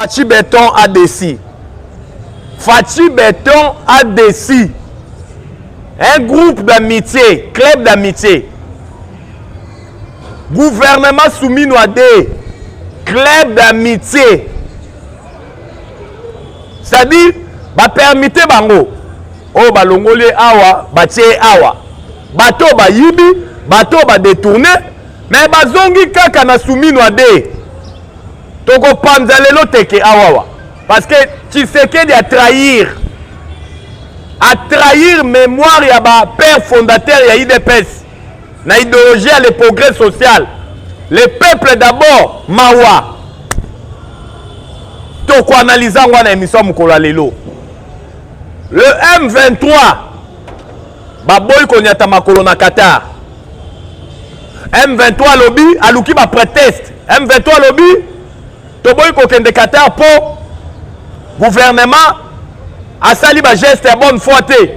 Fachi Béton a décidé. Fachi Béton a décidé. Un groupe d'amitié, club d'amitié. Gouvernement soumis à des club d'amitié. C'est-à-dire, bah permettez bango. Oh bah longolé awa, bah tché awa. Bateau bah yibi, bateau bah détourné. Mais bah zongi kaka na soumis à des. Toko panzalelo teke awawa. Parce que Tshisekedi a trahir mémoire ya ba père fondateur ya IDPS. Na idéologie à le progrès social. Le peuple d'abord, mawa. Toko analysa ngwana émission mukolo lelo. Le M23 baboy konyata makolo na Qatar. M23 lobby aluki ba prétexte. M23 lobby toboy kokende Qatar pour gouvernement a sali ba geste ya bonne foi te.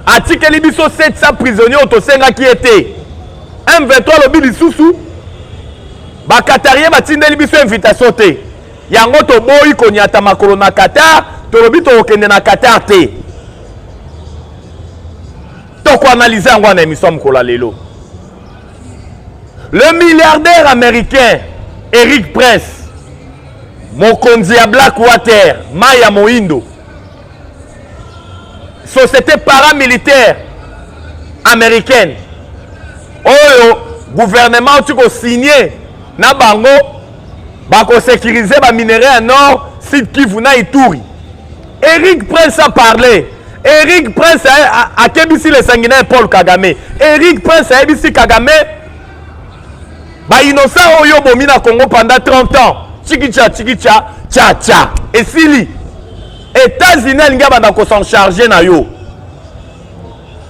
Atikeli biso 700 prisonniers otosenga qui était. M23 lobby lisusu ba Qatarien batindeli biso invitation te. Yango toboy konyata makolo na Qatar, to lobby to kokende na Qatar te. Toko analyser yango na émission mkola lelo. Le milliardaire américain Eric Prince mokonzi ya Blackwater, Maya Moindo, société paramilitaire américaine, oyo gouvernement tiko signé na bango bako sécuriser ba minerais en or Sud Kivu na Ituri. Eric Prince a parlé. Eric Prince a kebisi le sanguinaire Paul Kagame. Eric Prince a kebisi Kagame ba innocent oyo bomi na Congo pendant 30 ans. Tchikicha, tcha, tcha. Et si États-Unis n'ont s'en charger na yo.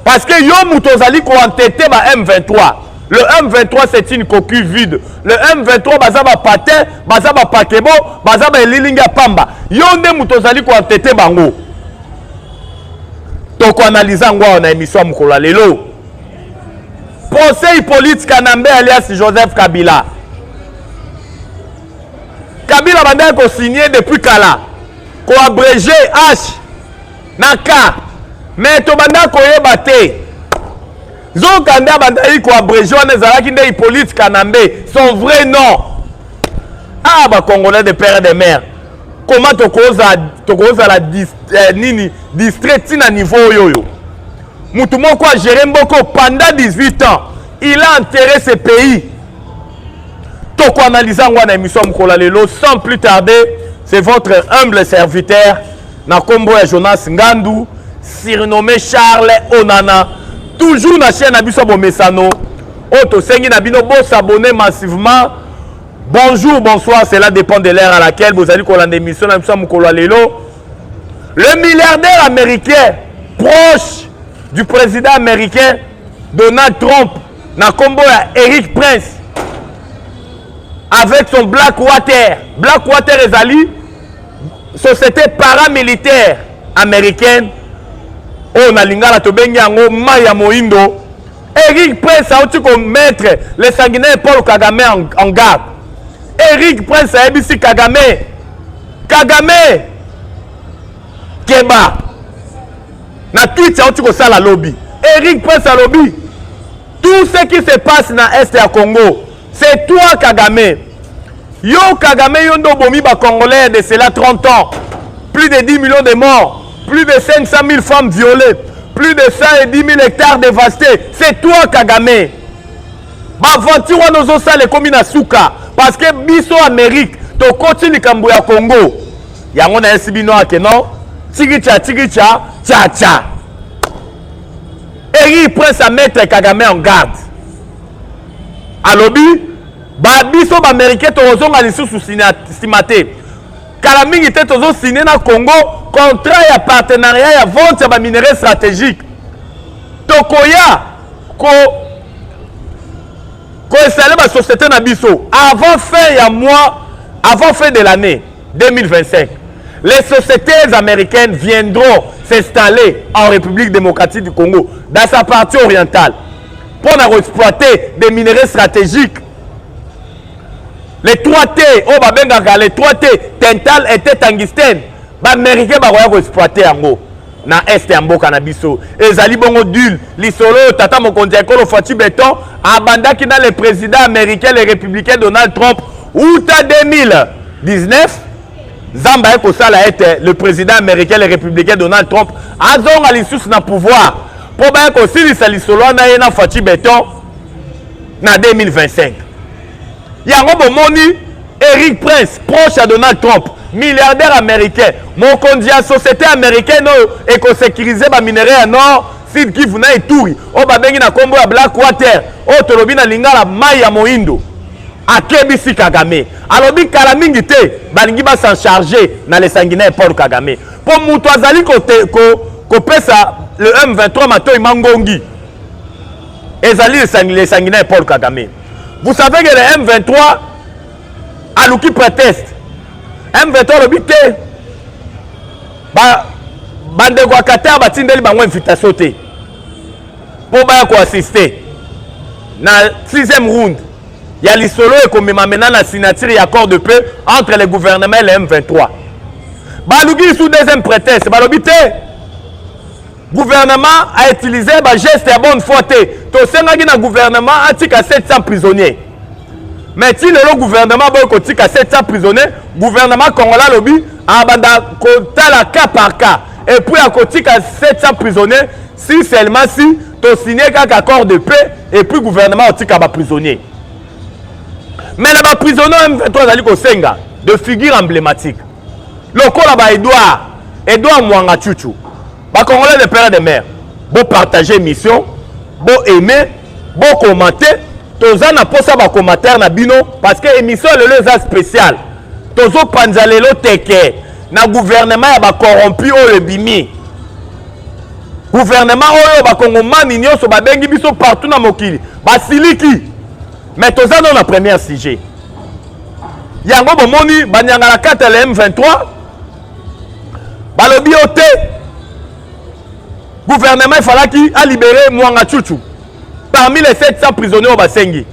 Parce que yo moutozali ko entêté ba M23. Le M23 c'est une coquille vide. Le M23 bazaba patin, bazaba pakebo, bazaba lilinga pamba. Yo nde moutozali ko entêté bango. Toko analyser ngwa na émission mukolo lelo. Procès Hippolyte Kanambe alias Joseph Kabila. Kabila banda ko signé depuis kala ko abrégé H na K mais to banda ko yeba te zokanda banda ko abrégé on ezalaki nde Hippolyte Kanambe son vrai nom. Ah ba congolais de père et de mère, comment to koza la nini district na niveau yoyo mutu moko a géré mboko pendant 18 ans, il a enterré ce pays. Toko analysant ngwa na émission mkola lelo. Sans plus tarder, c'est votre humble serviteur na kombo ya Jonas Ngandu, surnommé Charles Onana, toujours na chaîne Abiso Bomesano. Oto sengi na bino bo s'abonner massivement. Bonjour, bonsoir, cela dépend de l'heure à laquelle vous allez coller l'émission na émission mkola lelo. Le milliardaire américain proche du président américain Donald Trump na kombo ya Eric Prince, avec son Blackwater. Blackwater ezali société paramilitaire américaine. On a lingala to bengi yango Maya Moindo. Eric Prince a outi ko mettre le sanguinaire Paul Kagame en garde. Eric Prince a ebisi Kagame Keba na Twitch a outi ko sala lobby. Eric Prince a lobby tout ce qui se passe dans l'Est du Congo. C'est toi Kagame. Yo Kagame yondo bomi ba Congolais de cela 30 ans. Plus de 10 millions de morts. Plus de 500 000 femmes violées. Plus de 110 000 hectares dévastés. C'est toi Kagame. Ba aventure nos osale komi na suka. Parce que biso Amérique to koti likambo ya Congo. Yango na esibino ake non. Tigicha tcha tcha. Eri Prince a mettre Kagame en garde. Alobi ba biso ba américain tozonga lisusu stimate kala mingi te tozo signé na Congo contrat ya partenariat ya vente ya ba minerais stratégique tokoya ko installer ba société na biso avant fin de l'année 2025. Les sociétés américaines viendront s'installer en République démocratique du Congo dans sa partie orientale pour exploiter des minerais stratégiques. les 3T, oh babengaka les 3T, Tental était tungstène. Ba américain ba koya ko exploiter yango na est ya mboka na biso. Ezali bongo dul, lisolo tata mokonzi ekolo Fati Beton abandaki na le président américain le républicain Donald Trump outa 2019. Zamba eko sala était le président américain le républicain Donald Trump azonga lisusu na pouvoir. Po ba eko silisa lisolo na ye na Fati Beton na 2025. Yango bomoni Eric Prince proche à Donald Trump, milliardaire américain, mon conduit société américaine et sécuriser ba minerai à nord, Sud Kivu na Ituri, o ba bengi na kombo ya Blackwater, o tolobi na lingala mai ya moindo. Akebisi Kagame. Alobi kala mingi te, balingi ba s'en charger na les sanguinaires Paul Kagame. Pour muto azali ko pesa le M23 mato imangongi. Ezali les sanguinaires Paul Kagame. Vous savez que le M23 aluki prétexte. M23 le bité. Bande kwa Qatar batindeli bango invitation te. Pour ba ko assister na 6e round. Il y a l'isolo et comme maintenant la signature et accord de paix entre le gouvernement et le M23. Baluki sous deuxième prétexte, balobité. Gouvernement a utilisé un geste à bonne foi. Le gouvernement a tika 700 prisonniers. Mais si le gouvernement a tika 700 prisonniers, le gouvernement congolais lobby a la cas par cas. Et puis a tika 700 prisonniers si seulement si tu signé un accord de paix et puis le gouvernement a tika des prisonniers. Mais les prisonniers M23 de figure emblématique. Le corps là Edouard Mwanga Chuchu. Les Congolais de père de mère, vous partagez mission, vous aimez, vous commentez, tous en a pas ça commentaire na bino parce que émission est le spécial. Tous au panzalelo teke, na gouvernement ya ba corrompu o le bimi. Gouvernement oyo ba kongomani nyonso ba bengi biso partout na mokili. Ba siliki. Mais tous en la première sujet. Yango bomoni banyanga la 4 le M23. Ba lobi ote. Gouvernement il fallait qu'il a libéré Mwanga Chuchu parmi les 700 prisonniers au Basengi.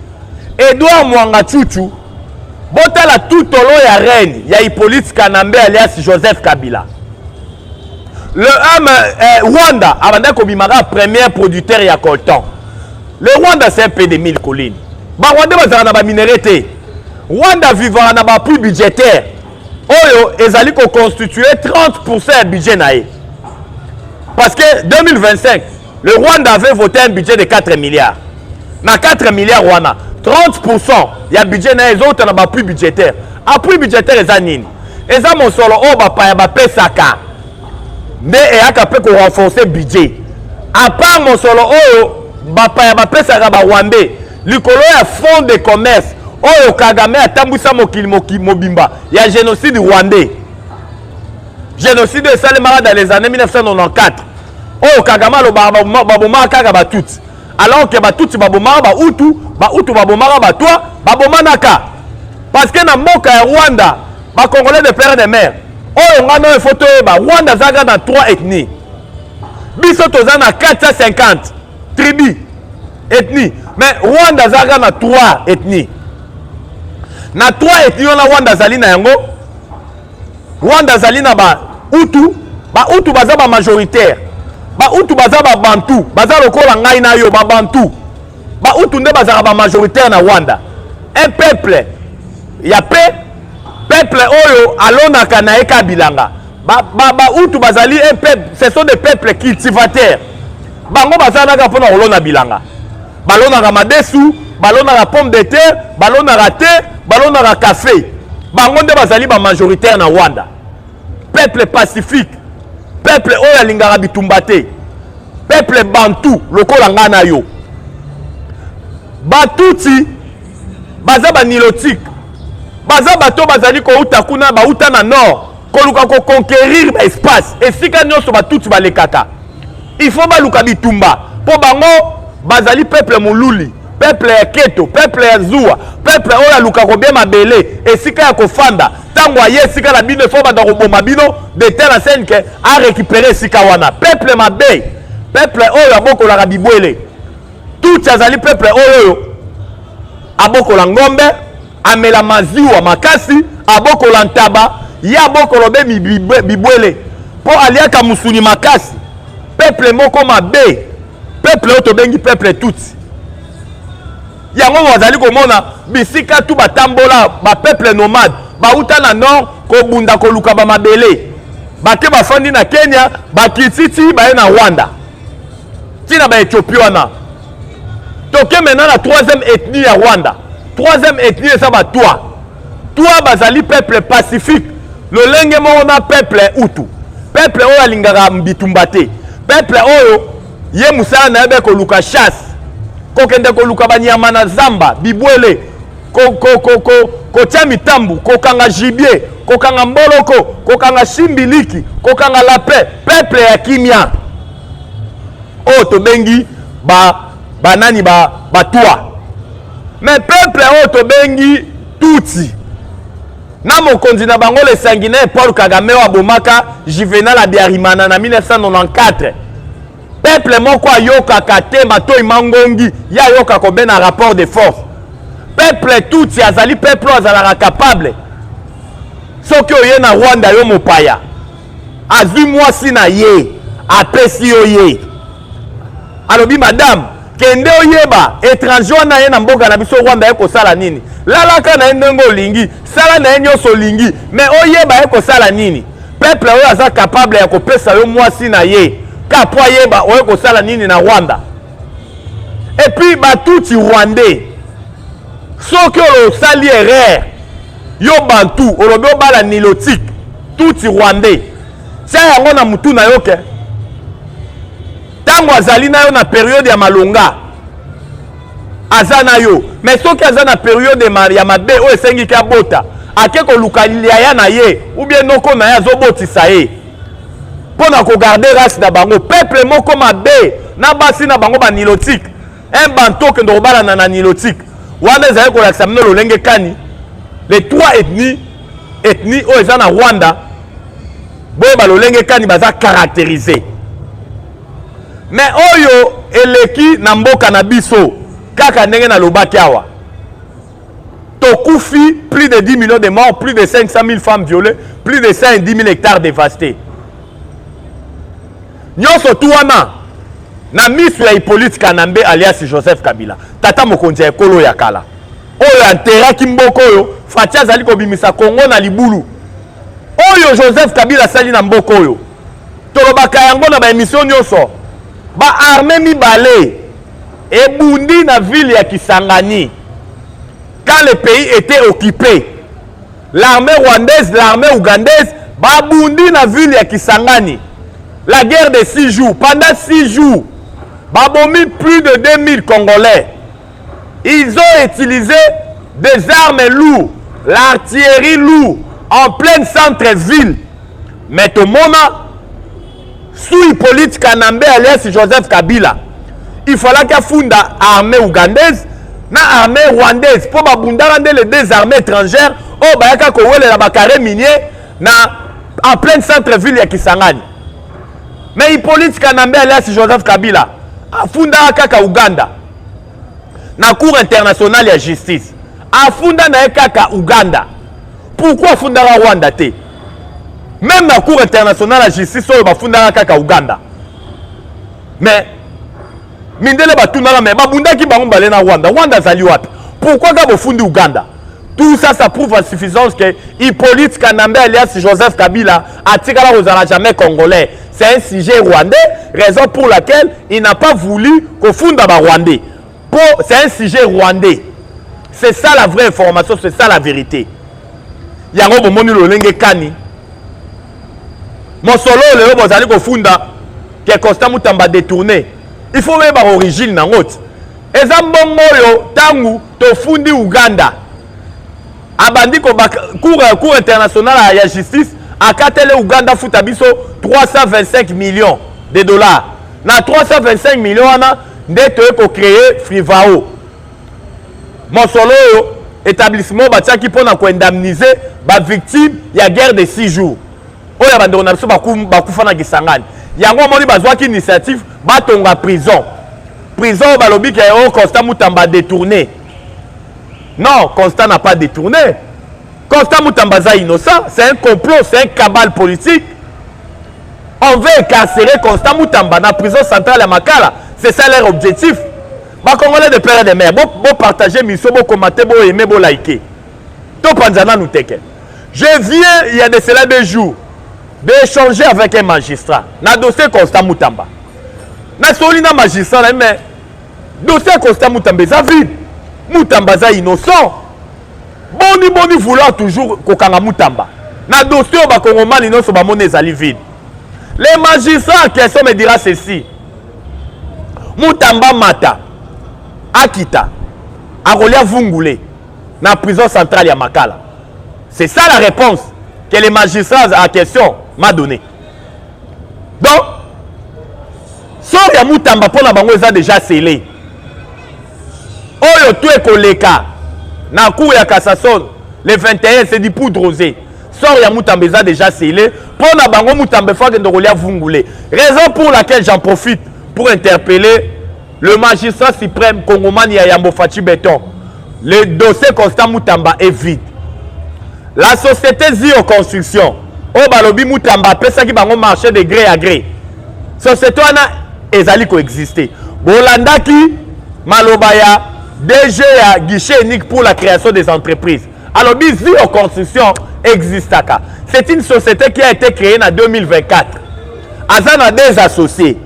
Edouard Mwanga Chuchu, botala tout au long ya reine, il y a Hippolyte Kanambe alias Joseph Kabila. Le Rwanda, avant d'être premier producteur ya coltan. Le Rwanda c'est un peu de 1000 collines. Ba Rwanda bazana na ba minéralité. Rwanda vivant na ba plus budgétaire. Oyo ezali ko constituer 30% du budget naé. Parce que 2025, le Rwanda avait voté un budget de 4 milliards. Dans 4 milliards Rwanda, 30%, il y a un budget dans les autres, il n'y a plus budgétaire. Après budgétaire, il y a nini. Et ça, mon solo, il y a pesaka. Mais il y a renforcer le budget. À part mon solo, il y a pesaka Rwanda. Le fonds de commerce. Oh, Kagame a tamboussa mobimba. Il y a génocide rwandais. Génocide de Salemara dans les années 1994. Oh, Kagame le baboma kagaba tout. Alors que tout baboma ba utu baboma ba toi baboma naka. Parce que na mboka ya Rwanda, ba Congolais de père de mère. Oh, on a une photo ba Rwanda zaga dans 3 ethnies. Biso toza na 450 tribus ethnies. Mais Rwanda zaga na 3 ethnies. Na 3 ethnies on a Rwanda zali na yango. Rwanda zali na ba Utu baza ba majoritaire. Ba Utu baza ba Bantu, baza lokola ngai na yo ba Bantu. Ba Utu nde baza ba majoritaire na Rwanda. Un peuple ya peuple oyo alona kana eka bilanga. Ba Utu bazali un peuple, ce sont des peuples cultivateurs. Bango baza na ka pona olona bilanga. Balona ka madesu, balona ka pomme de terre, balona ka thé, balona ka café. Bango nde bazali ba majoritaire na Rwanda. Peuple pacifique, peuple oya lingara bitumbate, peuple bantu lokola ngana yo. Batuti baza ba nilotique, baza bato bazali ko uta kuna ba uta na nord, ko luka ko conquérir ba espace. Et sika nyonso batuti balekaka. Il faut ba luka bitumba. Po bango bazali peuple mululi, peuple ya keto, peuple ya zuwa, peuple oya luka ko bien mabele, et sika ya ko fanda. Tango aye sika la bino faut ba roboma bino de telle scène que a récupérer sika wana. Peuple mabe, peuple oyo aboko la bibwele. Tout azali peuple oyo aboko la ngombe, amela maziwa makasi abokola ntaba ya bokolobe bibwele po aliaka musuni makasi peuple moko mabe peuple oto bengi peuple tuti yango wazali komona bisika tu batambola ba peuple nomade bauta na nord kobunda koluka ba mabele bake bafandi na Kenya bakititi baye na Rwanda tina ba Ethiopie wana toke maintenant la troisième ethnie ya Rwanda troisième ethnie eza batwa toi bazali peuple pacifique lolenge moko na peuple utu peuple oyo alingaka mbitumba te peuple oyo ye musala na yebe koluka chasse kokende koluka banyama na zamba bibwele kotia mitambu kokanga gibier kokanga mboloko kokanga simbiliki kokanga lapin peuple ya kimia oyo tobengi banani batwa mais peuple oyo tobengi tuti na mokonzi na bango le sanguinaire Paul Kagame wa bomaka Juvenal Abiyarimana na 1994 peuple moko ayokaka te matoi mangongi ya yoka kobe na rapport de force peuple tuti azali peuple azalaka capable soki oye na Rwanda yo mopaya azwi mwasi na ye apesi yo ye alobi madame kende oyeba étranger wana ye na mboka na biso Rwanda ye kosala nini lalaka na ye ndenge olingi sala na ye nyonso olingi mais oyeba ye kosala nini peuple oyo aza capable ya kopesa yo mwasi na ye ka po ayeba oye kosala nini na Rwanda et puis batuti rwandais soki olosali erreur yo bantu olobi obala nilotique tuti rwandais tia yango na mutu na yo ke tango azali na yo na période ya malonga aza na yo mais soki aza na période ya mabe oyo esengiki abota ake koluka liaya na ye ou bien noko na ye azobotisa ye mpo na kogarde race na bango peuple moko mabe na basi na bango banilotique un bantu okende kobalana na nilotique wana ezali kolakisa mino lolenge kani les trois ethnies oyo eza na Rwanda boye balolenge kani baza caractérisé mais oyo eleki na mboka na biso kaka ndenge na lobaki awa tokufi plus de 10 millions de morts plus de 500 000 femmes violées plus de 110 000 hectares dévastés nyonso tu wana na miso ya Hippolyte Kanambe alias Joseph Kabila tata mokonzi ya ekolo ya kala oyo anteraki mboka oyo Fatia azali kobimisa Kongo na libulu oyo Joseph Kabila sali na mboka oyo tolobaka yango na ba émission nyonso ba armée mibale ebundi na ville ya Kisangani quand le pays était occupé l'armée rwandaise l'armée ougandaise babundi na ville ya Kisangani la guerre de 6 jours pendant 6 jours babomi plus de 2000 Congolais ils ont utilisé des armes lourdes l'artillerie lourde en plein centre-ville mais tout le monde sous Hippolyte Kanambe alias Joseph Kabila il fallait qu'il funda armée ougandaise na armée rwandaise pour babundara les deux armées étrangères au bayaka kowele la bakare minier na en plein centre-ville ya Kisangani mais Hippolyte Kanambe alias Joseph Kabila afunda kaka Uganda na cour internationale ya justice afunda na kaka Uganda pourquoi afunda Rwanda te même la cour internationale ya justice oyo bafunda kaka Uganda mais mindele batuna mais babundaki bango bale na Rwanda zali wapi pourquoi ka bofundi Uganda tout ça ça prouve en suffisance que Hippolyte Kanambe alias Joseph Kabila atikala kozala jamais congolais c'est un sujet rwandais raison pour laquelle il n'a pas voulu kofunda ba rwandais c'est un sujet rwandais c'est ça la vraie information c'est ça la vérité yango bomoni lolenge kani mosolo lelo bozali kofunda que Constant Mutamba détourné il faut même par origine na ngot eza mbongo yo tangu tofundi Uganda abandi ko cour internationale ya justice akatele Uganda futa biso 325 millions de dollars na 325 millions wana ndeto eko créer Frivao mosolo yo établissement batiaki pona ko indemniser ba victime ya guerre de 6 jours oya bandeko na biso bakufa na Kisangani yango moni bazwaki initiative batonga prison balobi ke o Constant Mutamba détourné Non, Constant n'a pas détourné. Constant Moutambaza innocent, c'est un complot, c'est un cabale politique. On veut incarcérer Constant Moutamba dans la prison centrale à Makala. C'est ça leur objectif. Les Congolais de père et de mère, vous partagez, vous commentez, vous aimez, vous likez. Tout panzana nous teke. Je viens, il y a de cela 2 jours, d'échanger avec un magistrat. Dans le dossier Constant Moutamba. Dans le magistrat, mais dossier Constant Moutamba, ça vide. Moutamba, ça innocent. Boni vouloir toujours kokanga Moutamba. Dans le dossier, on va Congomani, non, sur mon vide. Les magistrats en question me dira ceci. Moutamba Mata, Akita, Arolia Vungule, dans la prison centrale à Makala. C'est ça la réponse que les magistrats en question m'a donné. Donc, sort ya Moutamba pour la bango déjà scellé. Oyo tout est koleka. Na cour ya cassation, le 21, c'est du poudre rosé. Sort ya Moutamba déjà scellé. Pour la bango Moutamba faut que Arolia Vungule. Raison pour laquelle j'en profite pour interpeller le magistrat suprême Congomani Yambo Fachi Béton. Le dossier Constant Moutamba est vide. La société Zio Construction, au Balobi Moutamba, pesa qui bango marché de gré à gré. Société wana ezali coexister. Bolandaki Malobaya, DG à guichet unique pour la création des entreprises. Alors Zio Construction existe. C'est une société qui a été créée en 2024. Azana des associés.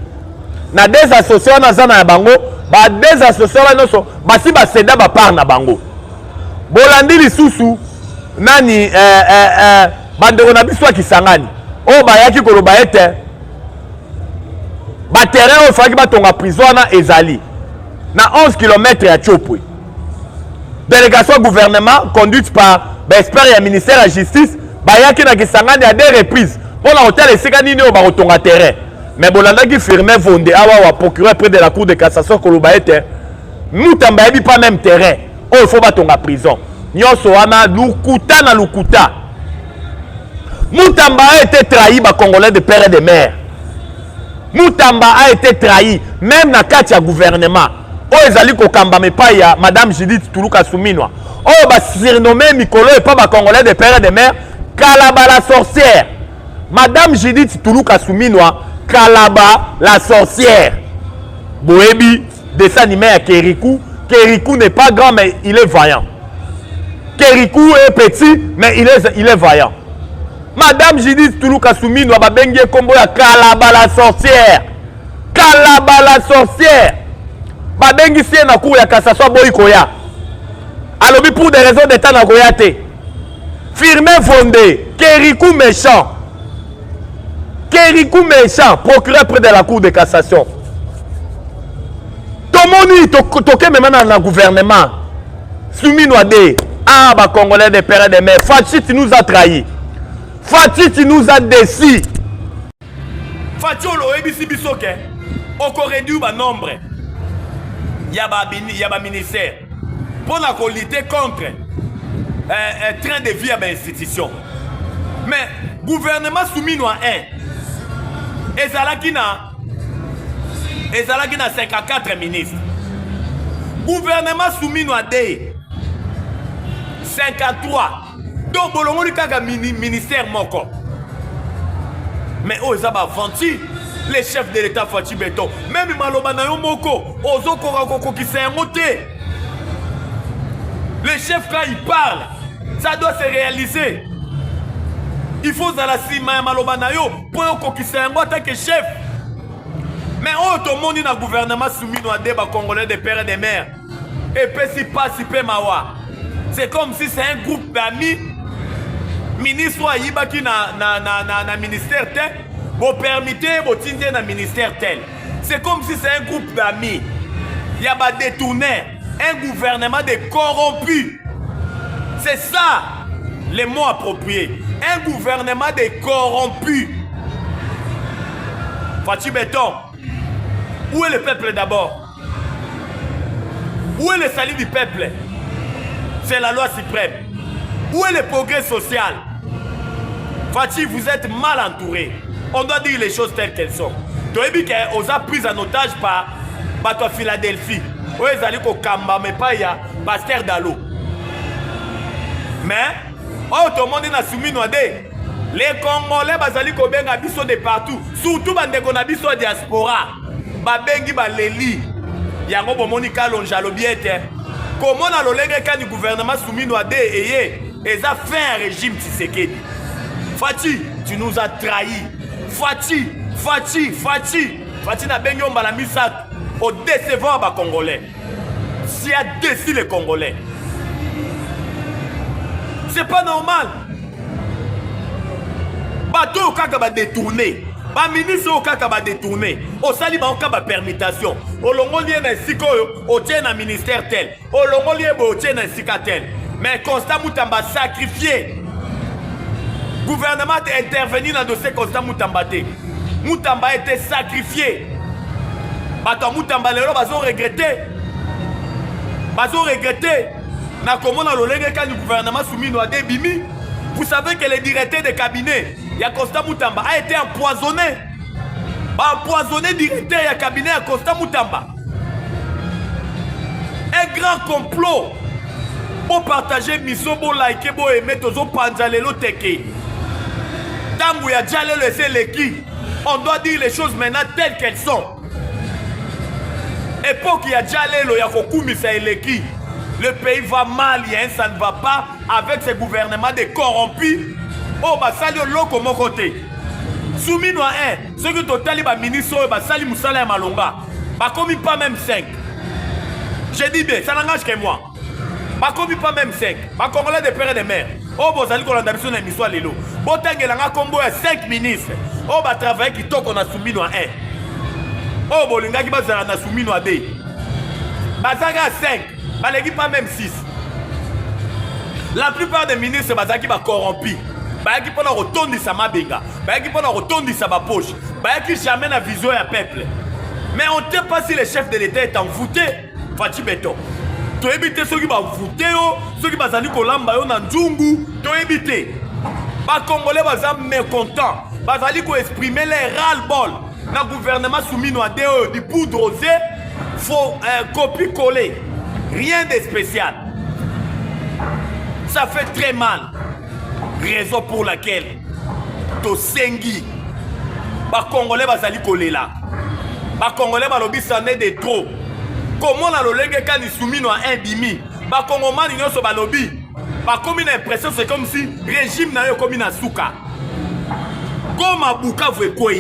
Na des associés on azana bango, ba des associés on so, basi ba seda ba par na bango. Bolandi lisusu nani bandeko na biso kisangani. O ba yaki koloba ete ba terrain o faki ba tonga prison na ezali. Na 11 km ya Chopwe. Délégation gouvernement conduite par expert et ministère de la justice, ba yaki na kisangani à 2 reprises. Pour la hôtel et sika nini o ba tonga terrain. Mais Bolanda qui firmait Vondé, awa procureur près de la cour de cassation Kolobaete, Moutamba n'a pas même terrain. Oh, il faut battre en prison. Nyoso wana lukuta na lukuta. Moutamba a été trahi par Congolais de père et de mère. Moutamba a été trahi, même dans le cadre du gouvernement. Oh, ils allaient kokamba me pa ya Madame Judith Toulouka Souminwa. Oh, bah surnommé Mikolo et pas ba Congolais de père et de mère, Kalaba la sorcière. Madame Judith Toulouka Souminwa. Kalaba la sorcière. Boebi, dessin animé à Kerikou. Kerikou n'est pas grand, mais il est vaillant. Kerikou est petit, mais il est vaillant. Madame Judith Toulouka Soumine, va bengue combo ya Kalaba la sorcière. Kalaba la sorcière. Ba bengue si na cour ya cassation boy koya. Alobi pour des raisons d'état na koyate. Firmé fondé. Kerikou méchant. Kerikou méchant, procureur près de la cour de cassation. Tomoni, toke même dans le gouvernement. Soumi Noadé, ah, bah, Congolais de père et de mère. Fachi, tu nous as trahis. Fachi, tu nous as déçus. Fachi, on l'a dit, bisoke. On a réduit le nombre. Il y a un ministère. Pour lutter contre un train de vie à l'institution. Mais, gouvernement soumis à 1. Et ça là qui n'a 54 ministres. Gouvernement soumis à 2. 53. Donc, bolongo ni kaka ministère moko. Mais oh, ils ont vendu les chefs de l'État Fachi Béton. Même maloba na yo moko, ozo koko qui s'est monté. Les chefs quand ils parlent, ça doit se réaliser. Il faut la sima maloba na yo pour conquister un en tant que chef. Mais oh, tout le monde dans le gouvernement soumis à des Congolais de père et de mère. Et puis si pas si peu mawa. C'est comme si c'est un groupe d'amis. Ministre Ayiba qui na ministère tel. Vous permettez vous tindre dans ministère tel. C'est comme si c'est un groupe d'amis. Il y a pas détourné. Un gouvernement de corrompus. C'est ça les mots appropriés. Un gouvernement de corrompus. Fachi Béton. Où est le peuple d'abord? Où est le salut du peuple? C'est la loi suprême. Où est le progrès social? Fachi, vous êtes mal entouré. On doit dire les choses telles qu'elles sont. Tu as vu qu'on a pris en otage par Philadelphie. Où ils allaient au Kamba, mais pas il y a Pasteur Dalo. Mais oh tout le monde na soumis noadé. Les Congolais bazali kobenga biso de partout, surtout bande ko na biso diaspora. Ba bengi ba leli. Yango bomoni kalonja lobiete. Comment na lolenge kan du gouvernement soumis noadé et ça fait un régime Tshisekedi. Fati, tu nous as trahis. Fati na bengi ombala misak au décevant ba Congolais. Si a déçu les Congolais. C'est pas normal. Bateau au kaka ba détourné. Ba ministre au kaka ba détourné. Au sali ba oka ba permutation. Au longo lié na siko au tien na ministère tel. Au longo lié au tien na sika tel. Mais Constant Moutamba sacrifié. Gouvernement a intervenu dans le dossier Constant Moutamba. Moutamba a été sacrifié. Bato Moutamba lelo bazo regretté. Na comment na lolenge quand le gouvernement soumis no Bimi. Vous savez que le directeur de cabinet, ya Constant Moutamba, a été empoisonné. Empoisonné directeur ya cabinet ya Constant Moutamba. Un grand complot. Pour partager mission, pour liker, pour aimer, tous les panzalelo teke. Tango ya déjà laissé l'équipe. On doit dire les choses maintenant telles qu'elles sont. Époque il y a déjà l'équipe. Le pays va mal, ça ne va pas avec ce gouvernement de corrompus. Oh, bah, salut l'autre mon côté. Soumis nous à un. Ceux qui total ba ministre, bah, salut Moussala et Malonga. Bah, commis pas même 5. J'ai dit bien, ça n'engage que moi. Bah, commis pas même 5. Bah, Congolais de père et de mère. Oh, bah, salut qu'on a d'habitude dans l'histoire de l'eau. Bon, tant que l'on combo à 5 ministres. Oh, bah, travail qui toque, on a soumis nous à un. Oh, bah, l'ingénieur qui va se soumis nous à 2. Bah, ça a 5. Bah, l'équipe pas même 6. La plupart des ministres, bah, qui va corrompu. Bah, qui pendant retourner sa mabenga. Bah, qui pendant retourner sa poche. Bah, qui jamais la vision à peuple. Mais on ne sait pas si le chef de l'État est envoûté. Fati Beto. Tu éviter ceux qui vont voûter, ceux qui vont aller kolamba yo na nzungu, tu éviter. Bah, Congolais vont mécontents. Bah, aller exprimer les ras-le-bol. Dans le gouvernement soumis à des poudres rosées, faut copier-coller. Rien de spécial. Ça fait très mal. Raison pour laquelle Tosengi, bah Congolais va s'ali coller là. Bah Congolais va lobby s'en est de trop. Comment la lolenge quand il soumis à un bimi, bah Congolais il y a sur lobby. Bah comme une impression c'est comme si régime n'a eu comme une souka. Comme à Bukavu quoi.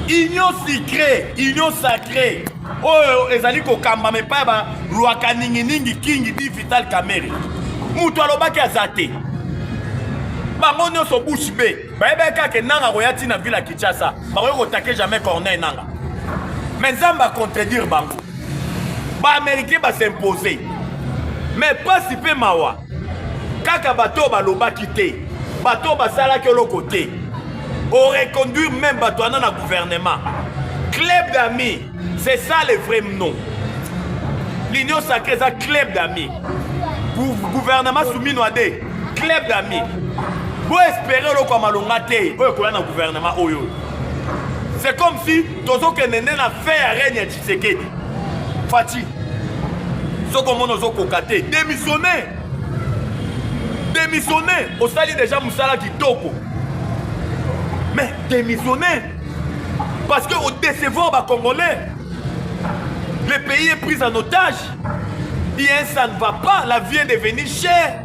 Union secret, union sacrée. Oh, les alliés ko kamba mais pas ba Luaka ningi king di Vital Kamerhe. Mutu alobaki azate. Bango nyonso bouche be. Ba eba ke nanga royati na ville ya Kinshasa. Ba ko taquer jamais Corneille nanga. Mais Zamba contredire bango. Ba américain ba s'imposer. Mais pas si peu mawa. Kaka bato ba lobaki te. Bato ba sala ke lo côté. Aurait conduit même bato dans le gouvernement. Club d'amis, c'est ça le vrai nom. L'union sacrée, c'est un club d'amis. Gouvernement soumis à des club d'amis. Vous espérez le comme alongate, dans le gouvernement. C'est comme si tous ceux qui n'ont pas fait à régner Tshisekedi. Fati. Ceux qui ont cocaté, démissionner. Démissionner. Au sali déjà Moussala qui toko. Mais démissionner. Parce que au décevant les Congolais, le pays est pris en otage. Et ça ne va pas, la vie est devenue chère.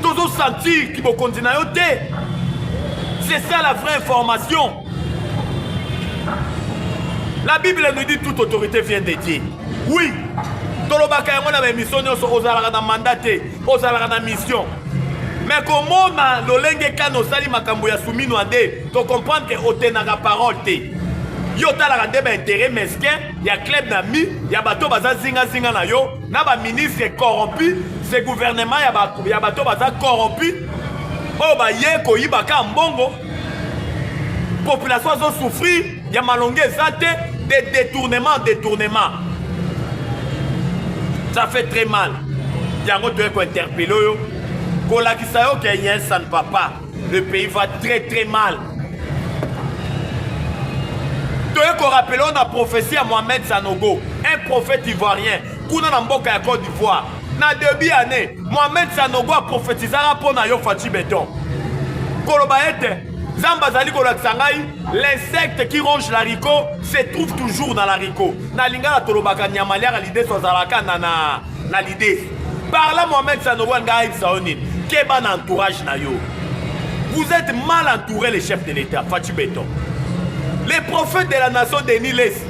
Tous ont senti qu'ils vont continuer à ôter. C'est ça la vraie information. La Bible nous dit toute autorité vient de Dieu. Oui. Tolobaka yamona ba mission nyonso ozalaka na mandaté, ozalaka na mission. Mais comment na lolenge kano sali makambo ya soumino ande, to comprendre que otenaka parole te. Yo talaka nde ba intérêt mesquin, ya club na mi, ya bato baza zinga na yo, na ba ministre corrompu, ce gouvernement ya bato baza corrompu. Oh ba ye ko yibaka mbongo. Population zo souffrir, ya malonge zate de détournement. Ça fait très mal. Yango doit être interpellé. Ça ne va pas. Le pays va très mal. On rappelle, on a prophétie à Mohamed Sanogo, un prophète ivoirien, qui est dans Côte d'Ivoire. Na début année, Mohamed Sanogo a prophétisé pour na yo Fachi Béton. Kolobaete, Zambazali Kolaksangai, l'insecte qui ronge l'haricot se trouve toujours dans l'haricot. Na lingala tolobaka nyamaliaka l'idée sozalaka na l'idée. Par là Mohamed Sanogo ngai saonin, keba na entourage na yo. Vous êtes mal entouré les chefs de l'État, Fachi Béton. Les prophètes de la nation de Niles,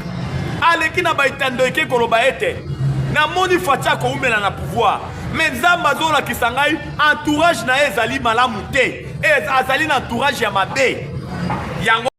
aleki na baitando eke Kolobaete, na moni Facha ko umela na pouvoir. Mais Zambazola Kisangai, entourage na ezali malamu te. Et azali na entourage ya mabe. Yango